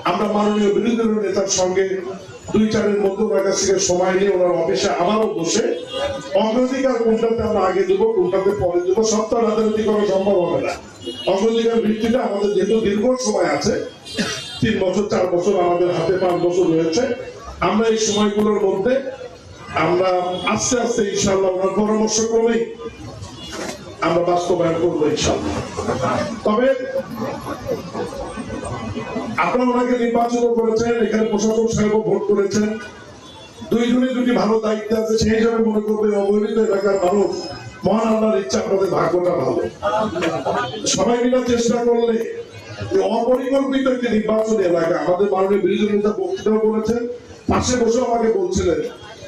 আমরা মাননীয় বিরোধী দলীয় নেতার সঙ্গে 2-4 মধ্যে ওনার কাছ থেকে সময় নিয়ে ওনার অফিসে আবারও বসে অগ্রাধিকার কোনটাতে আমরা আগে দেবো, কোনটাতে পরে দেবো, সব তো রাজনীতি করা সম্ভব হবে না। অগ্রাধিকার ভিত্তিতে আমাদের যেহেতু দীর্ঘ সময় আছে, 3 বছর 4 বছর আমাদের হাতে 5 বছর রয়েছে, আমরা এই সময়গুলোর মধ্যে আমরা আস্তে আস্তে ইনশাআল্লাহ ওনার পরামর্শ ক্রমেই আমরা বাস্তবায়ন করবো ইনশাআল্লাহ। তবে আপনারা ওনাকে নির্বাচন করেছেন, এখানে প্রশাসক সাহেব ভোট করেছেন, দুইজনে দুটি ভালো দায়িত্ব আছে, সেই হিসাবে মনে করবে অবহেলিত এলাকার মানুষ মহান আল্লাহর ইচ্ছা আপনাদের ভাগ্যটা ভালো। সবাই মিলে চেষ্টা করলে যে অপরিকল্পিত একটি নির্বাচনী এলাকা, আমাদের মাননীয় বিরোধী নেতা বক্তৃতাও করেছেন, পাশে বসে আমাকে বলছিলেন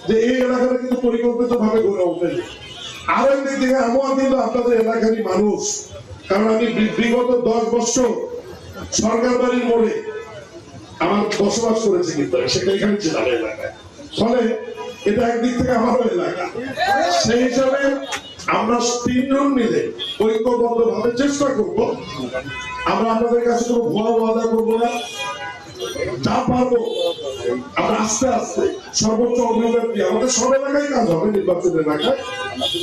যে এই এলাকাটা কিন্তু পরিকল্পিত ভাবে গড়ে ওঠেনি। আরো একদিক থেকে আমার কিন্তু আপনাদের এলাকারই মানুষ, কারণ আমি বিগত 10 বছর সরকার বাড়ির মোড়ে আমার বসবাস করেছি, কিন্তু সেটা এখানে ছিলাম এলাকায়, ফলে এটা একদিক থেকে আমারও এলাকা। সেই হিসাবে আমরা 3 জন মিলে ঐক্যবদ্ধ ভাবে চেষ্টা করব, আমরা আপনাদের কাছে কোনো ভুয়া ওয়াদা করবো না, যা পারবো আমরা আস্তে আস্তে সর্বোচ্চ অগ্রগতি দিয়ে আমাদের সব এলাকায় কাজ হবে নির্বাচন এলাকায়।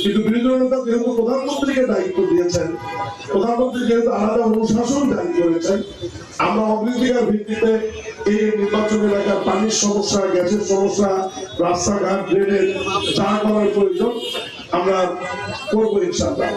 কিন্তু বিরোধী নেতা যেহেতু প্রধানমন্ত্রীকে দায়িত্ব দিয়েছেন, প্রধানমন্ত্রী যেহেতু আলাদা অনুশাসন জারি করেছেন, আমরা অগ্রাধিকার ভিত্তিতে এই নির্বাচন এলাকার পানির সমস্যা, গ্যাসের সমস্যা, রাস্তাঘাট, ড্রেনেজ যা করার প্রয়োজন আমরা করবো ইনশাআল্লাহ।